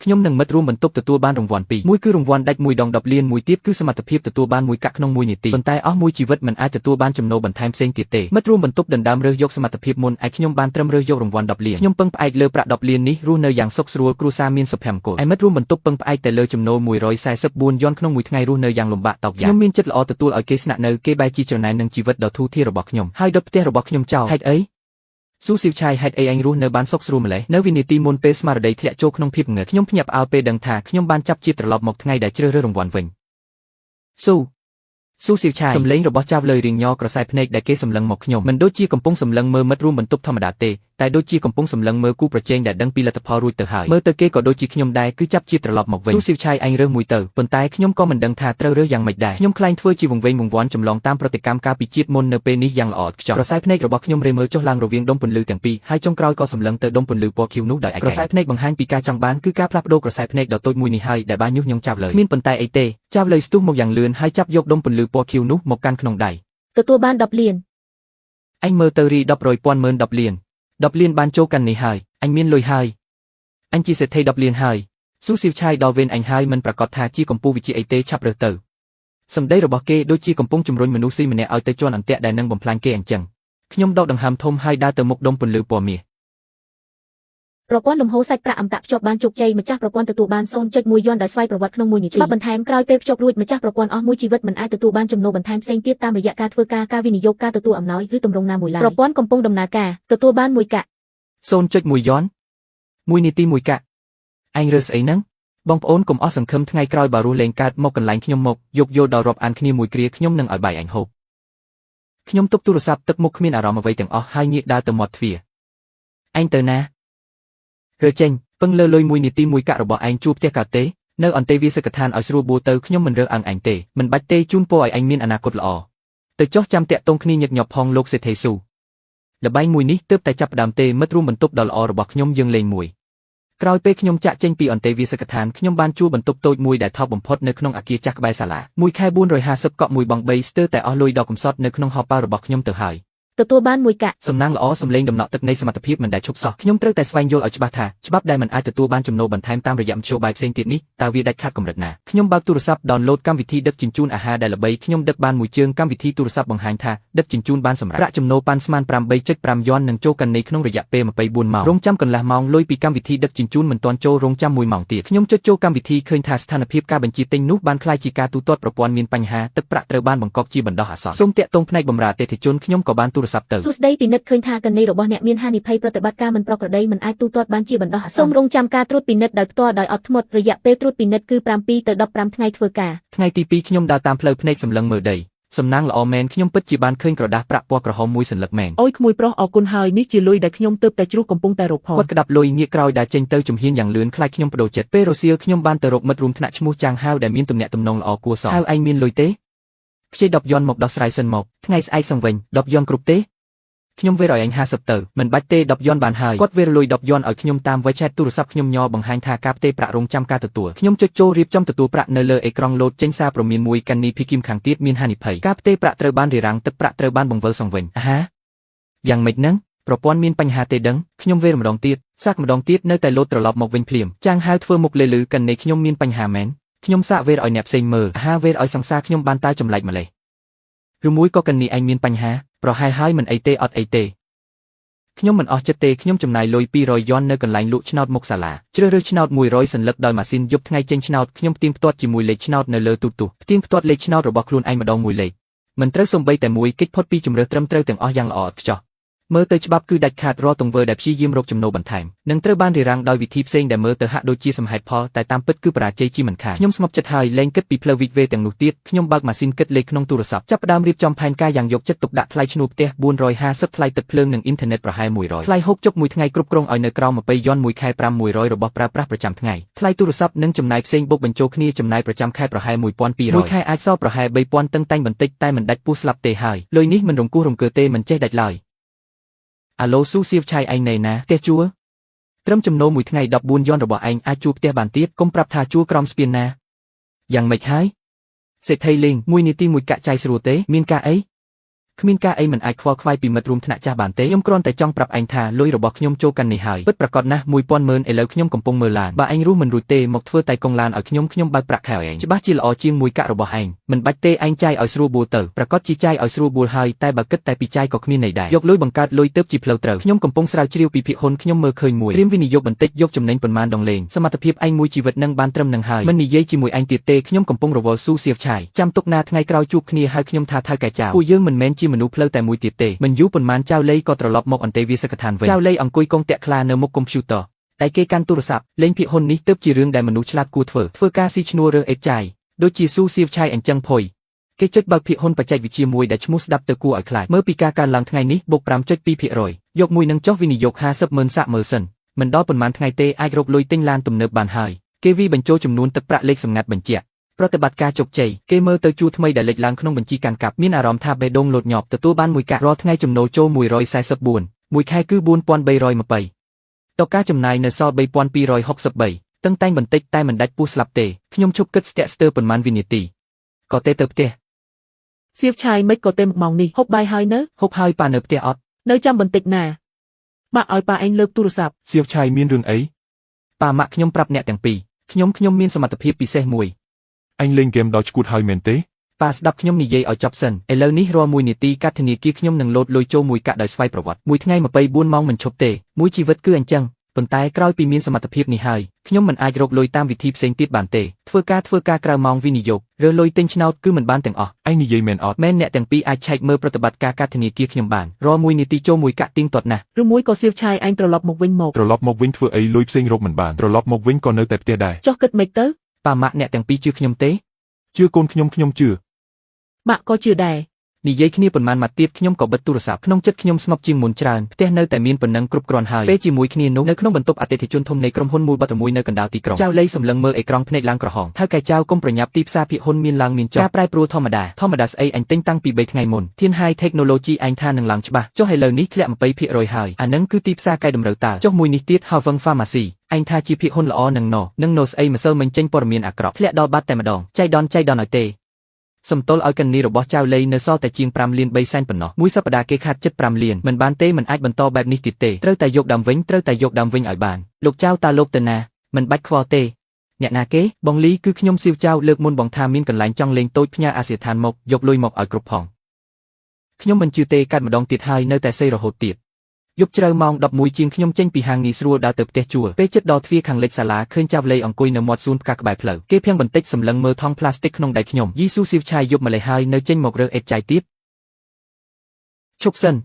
ខ្ញុំនឹងមិត្តរួមបន្ទប់ទទួលបានរង្វាន់ពីរមួយគឺរង្វាន់ដាច់មួយដង10លានមួយទៀតគឺសមត្ថភាពទទួលបានមួយកាក់ក្នុងមួយនាទីប៉ុន្តែអស់មួយជីវិតមិនអាចទទួលបានចំណូលបន្ថែមផ្សេងទៀតទេមិត្តរួមបន្ទប់ដណ្ដើមរើសយកសមត្ថភាពមុនឯខ្ញុំបានត្រឹមរើសយករង្វាន់10លានខ្ញុំពឹងផ្អែកលើប្រាក់10លាននេះរស់នៅយ៉ាងសុខស្រួលគ្រួសារមានសុភមង្គលឯមិត្តរួមបន្ទប់ពឹងផ្អែកតែលើចំណូល144យន់ក្នុងមួយថ្ងៃរស់នៅយ៉ាងលំបាកតោកយ៉ាងខ្ញុំមានចិត្តល្អទទួលឲ្យគេស្នាក់នៅគេបែរជាច្រណែននឹងជីវិតដ៏ធូរធាររបស់ខ្ញុំហើយដុតផ្ទះរបស់ខ្ញុំចោលហេតុអីស៊ូស៊ីវឆាយហេតុអីអញរស់នៅបានសុខស្រួលម្ល៉េះនៅវិនាទីមុនពេលស្មារតីធ្លាក់ចូលក្នុងភាពងើតខ្ញុំភ្ញាក់ផ្អើលពេលដឹងថាខ្ញុំបានចាប់ជាតិត្រឡប់មកថ្ងៃដែលជ្រើសរើសរង្វាន់វិញស៊ូស៊ីវឆាយសំឡេងរបស់ចាវលើយរៀងញ័រក្រសែភ្នែកដែលគេសម្លឹងមកខ្ញុំមិនដូចជាកំពុងសម្លឹងមើលមិត្តរួមបន្ទប់ធម្មតាទេតែដូចជាកំពុងសម្លឹងមើលគូប្រជែងដែលដឹងពីលទ្ធផលរួចទៅហើយមើលទៅគេក៏ដូចជាខ្ញុំដែរគឺចាប់ជាតិត្រឡប់មកវិញស៊ូស៊ីវឆាយអញរើសមួយទៅប៉ុន្តែខ្ញុំក៏មិនដឹងថាត្រូវរើសយ៉ាងម៉េចដែរខ្ញុំខ្លាញ់ធ្វើជាវង្វេងវង្វាន់ចម្លងតាមប្រតិកម្មការពីជាតិមុននៅពេលនេះយ៉ាងល្អឥតខ្ចោះក្រសែភ្នែករបស់ខ្ញុំរេមើលចុះឡើងរវាងដុំពន្លឺទាំងពីរហើយចុងក្រោយក៏សម្លឹងទៅដុំពន្លឺពណ៌ខៀវនោះដោយឯកក្រសែភ្នែកបង្ហាញពីការចង់បានគឺការផ្លាស់ប្ដូរក្រសែភ្នែកដ៏តូចមួយនេះហើយដែលបានញុះញង់ចាវលើយមានប៉ុន្តែអីទេចាវលើយស្ទុះមកយ៉ាងលឿនហើយចាប់យកដុំពន្លឺពណ៌ខៀវនោះមកកាន់ក្នុងដៃទទួលបាន10លានអញមើលទៅរី10រយពាន់ម៉ឺន10លាន10លានបានចូលកាន់នេះហើយអញមានលុយហើយអញជាសេដ្ឋី10លានហើយស៊ូស៊ីវឆាយដល់វេនអញហើយមិនប្រកាសថាជាកម្ពុជាវិជាអីទេឆាប់រើសទៅសម្ដីរបស់គេដូចជាកំពុងជំរុញមនុស្សស៊ីម្នាក់ឲ្យទៅជន់អន្ទាក់ដែលនឹងបំផ្លាញគេអញ្ចឹងខ្ញុំដកដង្ហើមធំហើយដើរទៅមុខដុំពន្លឺពណ៌មាសប្រព័ន្ធលំហូរសាច់ប្រាក់អន្តរភ្ជាប់បានជោគជ័យម្ចាស់ប្រព័ន្ធទទួលបាន 0.1 យន់ដោយស្វ័យប្រវត្តិក្នុងមួយនាទីបន្ថែមក្រោយពេលភ្ជាប់រួចម្ចាស់ប្រព័ន្ធអស់មួយជីវិតមិនអាចទទួលបានចំណូលបន្ថែមផ្សេងទៀតតាមរយៈការធ្វើការវិនិយោគការទទួលអំណោយឬទម្រង់ណាមួយឡើយប្រព័ន្ធកំពុងដំណើរការទទួលបាន1កាក់ 0.1 យន់មួយនាទី1កាក់ឯងរើស្អីហ្នឹងបងប្អូនកុំអស់សង្ឃឹមថ្ងៃក្រោយបើរស់លេងកើតមកកន្លែងខ្ញុំមកយកយល់ដល់រាប់អានគ្នាមួយគ្រាខ្ញុំនឹងឲ្យបាយអញហូបខ្ញុំទប់ទូរស័ព្ទទឹកមុខគ្មានអារម្មណ៍អ្វីទាំងអស់ហើយងាកដើរទៅមាត់ទ្វារឯងទៅណារើចេញពឹងលើលុយមួយនាទី1កាក់របស់ឯងជួបផ្ទះកើតទេនៅអន្តេវាសិកដ្ឋានឲ្យស្រួលបួលទៅខ្ញុំមិនរើសអើងឯងទេមិនបាច់ទេជូនពរឲ្យឯងមានអនាគតល្អទៅចោះចាំតាក់ទងគ្នាញឹកញាប់ផងលោកសេដ្ឋីស៊ូល្បែងមួយនេះទើបតែចាប់ផ្ដើមទេមិត្តរួមបន្ទប់ដ៏ល្អរបស់ខ្ញុំយើងលេងមួយក្រោយពេលខ្ញុំចាក់ចេញពីអន្តេវាសិកដ្ឋានខ្ញុំបានជួលបន្ទប់តូចមួយដែលថោកបំផុតនៅក្នុងអគារចាស់ក្បែរសាលាមួយខែ450កក់មួយបង3ស្ទើរតែអស់លុយដល់កំសត់នៅក្នុងហោប៉ៅរបស់ខ្ញុំទៅហើយទទួលបាន1កាក់សំណាងល្អសំឡេងដំណក់ទឹកនៃសមត្ថភាពមិនដែលឈប់សោះខ្ញុំត្រូវតែស្វែងយល់ឲ្យច្បាស់ថាច្បាប់ដែលមិនអាចទទួលបានចំណូលបន្ថែមតាមរយៈមធ្យោបាយផ្សេងទៀតនេះតើវាដាច់ខាតកម្រិតណាខ្ញុំបើកទូរស័ព្ទ download កម្មវិធីដឹកជញ្ជូនអាហារដែលល្បីខ្ញុំដឹកបានមួយជើងកម្មវិធីទូរស័ព្ទបង្ហាញថាដឹកជញ្ជូនបានសម្រាប់ប្រាក់ចំណូលប៉ាន់ស្មាន 8.5 យន់នឹងចូលកាន់នេះក្នុងរយៈពេល24ម៉ោងរងចាំកន្លះម៉ោងលុយពីកម្មវិធីដឹកជញ្ជូនមិនទាន់ចូលរងចាំ1ម៉ោងទៀតខ្ញុំចុចចូលកម្មវិធីឃើញថាស្ថានភាពការបញ្ជាទិញនោះបានក្លាយជាការទូទាត់ប្រព័ន្ធមានបញ្ហាទឹកប្រាក់ត្រូវបានបង្កប់ជាបណ្ដោះអាសន្នសូមតាក់ទងផ្នែកបម្រើអតិថិជនខ្ញុំក៏បានទូរស័ព្ទទៅសួស្ដីពិនិត្យឃើញថាកណនីរបស់អ្នកមានហានិភ័យប្រតិបត្តិការមិនប្រក្រតីមិនអាចទូទាត់បានជាបណ្ដោះអាសន្នសូមរងចាំការត្រួតពិនិត្យដោយផ្ទាល់ដោយអត់ធ្មត់រយៈពេលត្រួតពិនិត្យគឺ7ទៅ15ថ្ងៃធ្វើការថ្ងៃទី2ខ្ញុំដើរតាមផ្លូវភ្នែកសម្លឹងមើលដីសំណាងល្អមែនខ្ញុំពិតជាបានឃើញក្រដាសប្រាក់ពណ៌ក្រហមមួយសន្លឹកមែនអូយក្មួយប្រុសអរគុណហើយនេះជាលុយដែលខ្ញុំទើបតែជ្រុះកំពុងតែរកផងគាត់ក្តាប់លុយងាកក្រោយដើរចេញទៅជំហានយ៉ាងលឿនខ្លាចខ្ញុំបដូរចិត្តពេលរសៀលខ្ញុំបានទៅរកមិត្តរួមថ្នាក់ឈ្មោះចាងហាវដែលមានទំនាក់ទំនងល្អគួរសមហៅឯងមានលុយទេខ្ចី10យន់មកដោះស្រាយសិនមកថ្ងៃស្អែកសង្វិញ10យន់គ្រប់ទេខ្ញុំវេរឲ្យអញ50ទៅមិនបាច់ទេ10យន់បានហើយគាត់វេរលុយ10យន់ឲ្យខ្ញុំតាម WeChat ទូរស័ព្ទខ្ញុំញ័របង្ហាញថាការផ្ទេរប្រាក់រងចាំការទទួលខ្ញុំចុចចូលរៀបចំទទួលប្រាក់នៅលើអេក្រង់លោតចេញសារព្រមានមួយកាន់នីភីគីមខាងទៀតមានហានិភ័យការផ្ទេរប្រាក់ត្រូវបានរារាំងទឹកប្រាក់ត្រូវបានបង្វិលសងវិញអាហាយ៉ាងម៉េចហ្នឹងប្រព័ន្ធមានបញ្ហាទេដឹងខ្ញុំវេរម្ដងទៀតសាកម្ដងទៀតនៅតែលោតត្រឡប់មកវិញភ្លាមចាងហៅធ្វើមុខលេលឺកាន់នីខ្ញុំមានបញ្ហាមែនខ្ញុំសាកវេរឲ្យអ្នកផ្សេងមើលអាហាវេរឲ្យសង្សារខ្ញុំបានតែចម្លែកម្លេះឬមួយក៏កាន់នីឯងមានបញ្ហាប្រហែលហើយមិនអីទេអត់អីទេខ្ញុំមិនអស់ចិត្តទេខ្ញុំចំណាយលុយ200យន់នៅកន្លែងលក់ឆ្នោតមុខសាលាជ្រើសរើសឆ្នោត100សន្លឹកដោយម៉ាស៊ីនយប់ថ្ងៃចេញឆ្នោតខ្ញុំផ្ទៀងផ្ទាត់ជាមួយលេខឆ្នោតនៅលើទូរទស្សន៍ផ្ទៀងផ្ទាត់លេខឆ្នោតរបស់ខ្លួនឯងម្ដងមួយលេខមិនត្រូវសូម្បីតែមួយកិច្ចផុតពីជំរើសត្រឹមត្រូវទាំងអស់យ៉ាងល្អឥតខ្ចោះមើលទៅច្បាប់គឺដាច់ខាតរាល់ទង្វើដែលព្យាយាមរកចំណូលបន្ថែមនឹងត្រូវបានរារាំងដោយវិធីផ្សេងដែលមើលទៅហាក់ដូចជាសមហេតុផលតែតាមពិតគឺបរាជ័យជាមិនខានខ្ញុំស្ងប់ចិត្តហើយលែងគិតពីផ្លូវវិវេទាំងនោះទៀតខ្ញុំបើកម៉ាស៊ីនគិតលេខក្នុងទូរស័ព្ទចាប់ផ្ដើមរៀបចំផែនការយ៉ាងយកចិត្តទុកដាក់ថ្លៃឈ្នួលផ្ទះ450ថ្លៃទឹកភ្លើងនិងអ៊ីនធឺណិតប្រហែល100ថ្លៃហូបចុកមួយថ្ងៃគ្រប់គ្រងឲ្យនៅក្រោម20យន់មួយខែ500របស់ប្រើប្រាស់ប្រចាំថ្ងៃថ្លៃទូរស័ព្ទនិងចំណាយផ្សេងបូកបញ្ចូលគ្នាចំណាយប្រចាំខែប្រហែល1200មួយខែអាចសល់ប្រហែល3000តឹងតែងបន្តិចតែមិនដាច់ពោះស្លាប់ទេហើយលុយនេះមិនរង្គោះរង្គើទេមិនចេះដាច់ឡើយអាឡូស៊ូសៀវឆាយឯងណែណាផ្ទះជួលត្រឹមចំណូលមួយថ្ងៃ14យន់របស់ឯងអាចជួលផ្ទះបានទៀតកុំប្រាប់ថាជួលក្រោមស្ពានណាយ៉ាងម៉េចហើយសេដ្ឋីលេងមួយនាទីមួយកាក់ចាយស្រួលទេមានការអី គ្មានការអីមិនអាចខ្វល់ខ្វាយពីមិត្តរួមថ្នាក់ចាស់បានទេខ្ញុំគ្រាន់តែចង់ប្រាប់ឯងថាលុយរបស់ខ្ញុំចូលកាន់នេះហើយពិតប្រាកដណាស់1000,000ឥឡូវខ្ញុំកំពុងមើលឡានបើឯងរស់មិនរួចទេមកធ្វើតែកង់ឡានឲ្យខ្ញុំបើកប្រាក់ខែឲ្យឯងច្បាស់ជាល្អជាង1កាក់របស់ឯងមិនបាច់ទេឯងចាយឲ្យស្រួលបួលទៅប្រាកដជាចាយឲ្យស្រួលបួលហើយតែបើគិតតែពីចាយក៏គ្មានន័យដែរយកលុយបង្កើតលុយទៅជាផ្លូវត្រូវខ្ញុំកំពុងស្រាវជ្រាវពីភាគហ៊ុនខ្ញុំមើលឃើញមួយត្រៀមវិនិយោគបន្តិចយកចំណេញប៉ុន្មានដងលេងសមត្ថភាពឯងមួយជីវិតនឹងបានត្រឹមនឹងហើយមិននិយាយជាមួយឯងទៀតទេខ្ញុំកំពុងរវល់ស៊ូសៀវឆាយចាំទុកណាថ្ងៃក្រោយជួបគ្នាហើយខ្ញុំថាថៅកែចៅពួកយើងមិនមែនជាមនុស្សផ្លូវតែមួយទៀតទេមិនយូរប៉ុន្មានចៅលីក៏ត្រឡប់មកអន្តេវាសិកដ្ឋានវិញចៅលីអង្គុយកងតាក់ខ្លានៅមុខកុំព្យូទ័រតែគេកាន់ទូរស័ព្ទលេងភាគហ៊ុននេះទើបជារឿងដែលមនុស្សឆ្លាតគួរធ្វើការស៊ីឈ្នួលរើសអេតចាយដូចជាស៊ូសៀវឆាយអញ្ចឹងភុយគេចុចបើកភាគហ៊ុនបច្ចេកវិទ្យាមួយដែលឈ្មោះស្ដាប់ទៅគួរឲ្យខ្លាចមើលពីការកើនឡើងថ្ងៃនេះបូក 5.2% យកមួយនឹងចុះវិនិយោគ 50,000 សាក់មើលសិនមិនដល់ប៉ុន្មានថ្ងៃទេអាចរកលុយទិញឡានទំនើបបានហើយគេវិបញ្ចូលចំនួនទឹកប្រាក់លេខសម្ងាត់បញ្ជាក់ប្រតិបត្តិការជោគជ័យគេមើលទៅជួរថ្មីដែលលេចឡើងក្នុងបញ្ជីកាន់កាប់មានអារម្មណ៍ថាបេះដូងលោតញាប់ទទួលបានមួយកាក់រាល់ថ្ងៃចំណូលចូល144មួយខែគឺ4320តការចំណាយនៅសល់3263តឹងតែងបន្តិចតែមិនដាច់ពោះស្លាប់ទេខ្ញុំឈប់គិតស្ទាក់ស្ទើរប៉ុន្មានវិនាទីក៏ទេទៅផ្ទះសៀវឆាយមិនក៏ទេម៉ោងនេះហូបបាយហើយនៅហូបហើយប៉ានៅផ្ទះអត់នៅចាំបន្តិចណាបាក់ឲ្យប៉ាឯងលើកទូរស័ព្ទសៀវឆាយមានរឿងអីប៉ាម៉ាក់ខ្ញុំប្រាប់អ្នកទាំងពីរខ្ញុំមានសមត្ថភាពពិសេសមួយអញលេងហ្គេមដល់ឈួតហើយមែនទេប៉ាស្ដាប់ខ្ញុំនិយាយឲ្យចប់សិនឥឡូវនេះរាល់1នាទីកាត់ធនាគារខ្ញុំនឹងលោតលុយចូល1កាក់ដោយស្វ័យប្រវត្តិមួយថ្ងៃ24ម៉ោងមិនឈប់ទេមួយជីវិតគឺអញ្ចឹងប៉ុន្តែក្រោយពីមានសមត្ថភាពនេះហើយខ្ញុំមិនអាចរកលុយតាមវិធីផ្សេងទៀតបានទេធ្វើការក្រៅម៉ោងវិនិយោគរើលុយទិញឆ្នោតគឺមិនបានទាំងអស់ឯងនិយាយមែនអត់មែនអ្នកទាំងពីរអាចឆែកមើលប្រតិបត្តិការកាត់ធនាគារខ្ញុំបានរាល់1នាទីចូល1កាក់ទៀងទាត់ណាស់ឬមួយក៏សៀវឆាយឯងត្រឡប់មកវិញត្រឡប់មកវិញធ្វើអីលុយផ្សេងរកមិនបានត្រឡប់មកវិញក៏នៅតែផ្ទះដែរចុះគិតមិនទៅប៉ាម៉ាក់អ្នកទាំងពីរជឿខ្ញុំទេជឿកូនខ្ញុំជឿម៉ាក់ក៏ជឿដែរនិយាយគ្នាប៉ុន្មានម៉ាត់ទៀតខ្ញុំក៏បិទទូរស័ព្ទក្នុងចិត្តខ្ញុំស្ងប់ជាងមុនច្រើនផ្ទះនៅតែមានប៉ុណ្ណឹងគ្រប់គ្រាន់ហើយពេលជាមួយគ្នានោះនៅក្នុងបន្ទប់អតិថិជនធំនៃក្រុមហ៊ុនមួយបាត់មួយនៅកណ្ដាលទីក្រុងចៅលីសម្លឹងមើលអេក្រង់ភ្នែកឡើងក្រហមថៅកែចៅកុំប្រញាប់ទីផ្សារភាគហ៊ុនមានឡើងមានចុះការប្រែប្រួលធម្មតាស្អីអញទិញតាំងពី3ថ្ងៃមុនធាន High Technology ឯងថានឹងឡើងច្បាស់ចុះឥឡូវនេះធ្លាក់ 20% ហើយអានឹងគឺទីផ្សារកែតម្រូវតើចុះមួយនេះទៀត Harvard Pharmacy ឯងថាជាភាគហ៊ុនល្អនឹងណូស្អីម្សិលមិញចេញព័ត៌មានអាក្រក់ធ្លាក់ដល់បាត់តែម្ដងចៃដន្យឲ្យទេសំទល់ឲ្យកណ្នីរបស់ចៅលីនៅសល់តែជាង5លាន3សែនប៉ុណ្ណោះមួយសប្តាហ៍គេខាត់ចិត្ត5លានមិនបានទេមិនអាចបន្តបែបនេះទៀតទេត្រូវតែយកដើមវិញឲ្យបានលោកចៅតើលោកទៅណាមិនបាច់ខ្វល់ទេអ្នកណាគេបងលីគឺខ្ញុំសៀវចៅលើកមុនបងថាមានកន្លែងចង់លេងតូចផ្ញើអាសយដ្ឋានមកយកលុយមកឲ្យគ្រប់ផងខ្ញុំមិនជឿទេកាត់ម្ដងទៀតហើយនៅតែសេរហូតទៀតយប់ជ្រៅម៉ោង11ជាងខ្ញុំចេញពីហាងងាយស្រួលដើរទៅផ្ទះជួលពេលជិតដល់ទ្វារខាងលិចសាលាឃើញចៅលីអង្គុយនៅមាត់សួនផ្កាក្បែរផ្លូវគេភាំងបន្តិចសម្លឹងមើលថង់ផ្លាស្ទិកក្នុងដៃខ្ញុំយីស៊ូសៀវឆាយយប់ម្លេះហើយនៅចេញមករើសអេតចាយទៀតឈប់សិន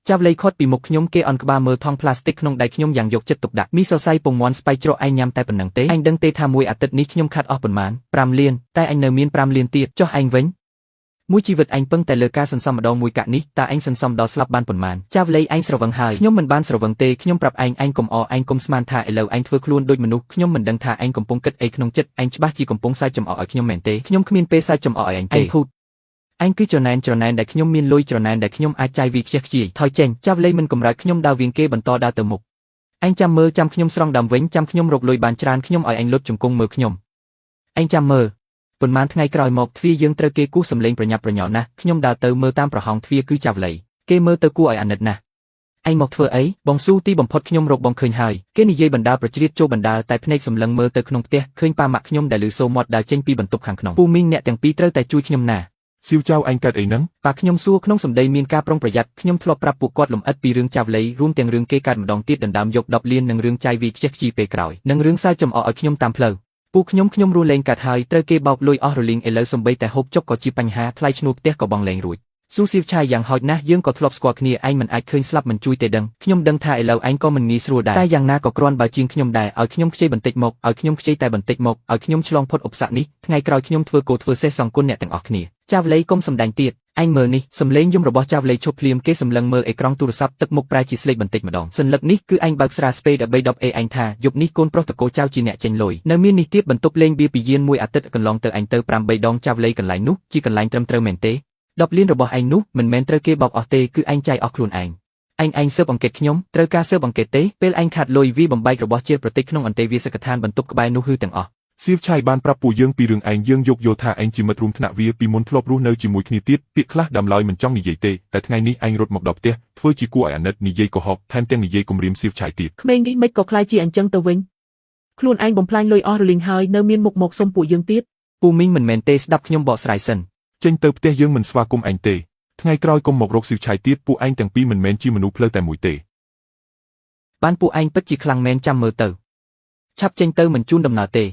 ចៅលីខត់ពីមុខខ្ញុំគេអន់ក្បាលមើលថង់ផ្លាស្ទិកក្នុងដៃខ្ញុំយ៉ាងយកចិត្តទុកដាក់មីសរសៃពងមាន់ស្បៃជ្រក់ឯងញ៉ាំតែប៉ុណ្ណឹងទេឯងដឹងទេថាមួយអាទិត្យនេះខ្ញុំខាត់អស់ប៉ុន្មាន5លានតែឯងនៅមាន5លានទៀតចុះឯងវិញមួយជីវិតឯងពឹងតែលើការសន្សំម្ដងមួយកាក់នេះតើឯងសន្សំដល់ស្លាប់បានប៉ុន្មានចៅលីឯងស្រវឹងហើយខ្ញុំមិនបានស្រវឹងទេខ្ញុំប្រាប់ឯងកុំឯងកុំស្មានថាឥឡូវឯងធ្វើខ្លួនដូចមនុស្សខ្ញុំមិនដឹងថាឯងកំពុងគិតអីក្នុងចិត្តឯងច្បាស់ជាកំពុងសើចចំអកឲ្យខ្ញុំមែនទេខ្ញុំគ្មានពេលសើចចំអកឲ្យឯងទេហូតឯងគឺច្រណែនដែលខ្ញុំមានលុយច្រណែនដែលខ្ញុំអាចចាយវាខ្ជិះខ្ជាយថយចេញចៅលីមិនកំរើកខ្ញុំដើរវៀងគេបន្តដើរទៅមុខឯងចាំមើលចាំខ្ញុំស្រង់ដើមវិញចាំខ្ញុំរកលុយបានច្រើនខ្ញុំឲ្យឯងលុតជង្គង់មើលខ្ញុំឯងចាំមើលប៉ុន្មានថ្ងៃក្រោយមកទ្វារយើងត្រូវគេគូសសម្លេងប្រញាប់ប្រញាល់ណាស់ខ្ញុំដើរទៅមើលតាមប្រហោងទ្វារគឺចៅលីគេមើលទៅគួរឲ្យអាណិតណាស់ឯងមកធ្វើអីបងស៊ូទីបំផុតខ្ញុំរកបងឃើញហើយគេនិយាយបណ្ដាប្រជ្រៀតចូលបណ្ដាតែភ្នែកសម្លឹងមើលទៅក្នុងផ្ទះឃើញប៉ាម៉ាក់ខ្ញុំដែលលឺសូមាត់ដើរចេញពីបន្ទប់ខាងក្នុងពូមីងអ្នកទាំងពីរត្រូវតែជួយខ្ញុំណាសៀវចៅឯងកើតអីហ្នឹងប៉ាខ្ញុំសួរក្នុងសម្ដីមានការប្រុងប្រយ័ត្នខ្ញុំធ្លាប់ប្រាប់ពួកគាត់លំអិតពីរឿងចៅលីរួមទាំងរឿងគេកើតម្ដងទៀតដណ្ដើមយក10លាននិងរឿងចាយវាខ្ជិះខ្ជាយពេលក្រោយនិងរឿងសើចចំអកឲ្យខ្ញុំតាមផ្លូវពូខ្ញុំរស់លេងកាត់ហើយត្រូវគេបោកលុយអស់រលីងឥឡូវសំបីតែហូបចុកក៏ជាបញ្ហាថ្លៃឈ្នួលផ្ទះក៏បងលែងរួចស៊ូសៀវឆាយយ៉ាងហោចណាស់យើងក៏ធ្លាប់ស្គាល់គ្នាឯងមិនអាចឃើញស្លាប់មិនជួយទេដឹងខ្ញុំដឹងថាឥឡូវឯងក៏មិនងាយស្រួលដែរតែយ៉ាងណាក៏គ្រាន់បើជាងខ្ញុំដែរឲ្យខ្ញុំខ្ចីបន្តិចមកឲ្យខ្ញុំខ្ចីតែបន្តិចមកឲ្យខ្ញុំឆ្លងផុតឧបសគ្គនេះថ្ងៃក្រោយខ្ញុំធ្វើគោធ្វើសេះសងគុណអ្នកទាំងអស់គ្នាចៅលីកុំសម្ដែងទៀតឯងមើលនេះសំឡេងយំរបស់ចៅលីឈប់ភ្លាមគេសម្លឹងមើលអេក្រង់ទូរស័ព្ទទឹកមុខប្រែជាស្លេកបន្តិចម្ដងសัญลักษณ์នេះគឺឯងបើកស្រាស្ពេដើម្បី10ឯងថាយប់នេះកូនប្រុសតកោចៅជាអ្នកចេញលុយនៅមាននេះទៀតបន្ទប់លេងបៀពីយានមួយអាទិត្យកន្លងទៅឯងទៅ8ដងចៅលីកន្លែងនោះជាកន្លែងត្រឹមត្រូវមែនទេ10លានរបស់ឯងនោះមិនមែនត្រូវគេបោកអស់ទេគឺឯងចាយអស់ខ្លួនឯងស៊ើបអង្កេតខ្ញុំត្រូវការស៊ើបអង្កេតទេពេលឯងខាត់លុយវាបំបែករបស់ជាប្រតិក្នុងអន្តេវាសិកដ្ឋានបន្ទប់ក្បែរនោះហឺទាំងអស់ សៀវឆៃបានប្រាប់ពួកយើងពីរឿងឯងយើងយកយល់ថាឯងជាមិត្តរួមថ្នាក់វាពីមុនធ្លាប់រស់នៅជាមួយគ្នាទៀតពាក្យខ្លះដើមឡើយមិនចង់និយាយទេតែថ្ងៃនេះឯងរត់មកដល់ផ្ទះធ្វើជាគួរឲ្យអាណិតនិយាយកុហកថែមទាំងនិយាយគំរាមសៀវឆៃទៀត ក្មេងនេះមិនក៏ខ្លាចជាអញ្ចឹងទៅវិញខ្លួនឯងបំផ្លាញលុយអស់រលីងហើយនៅមានមុខមកសុំពួកយើងទៀត ពូមីងមិនមែនទេស្ដាប់ខ្ញុំបកស្រាយសិន ចេញទៅផ្ទះយើងមិនស្វាគមន៍ឯងទេថ្ងៃក្រោយកុំមករកសៀវឆៃទៀតពួកឯងទាំងពីរមិនមែនជាមនុស្សផ្លូវតែមួយទេ បានពួកឯងពិតជាខ្លាំងមែនចាំមើលទៅឆាប់ចេញទៅមិនជូនដំណើរទេ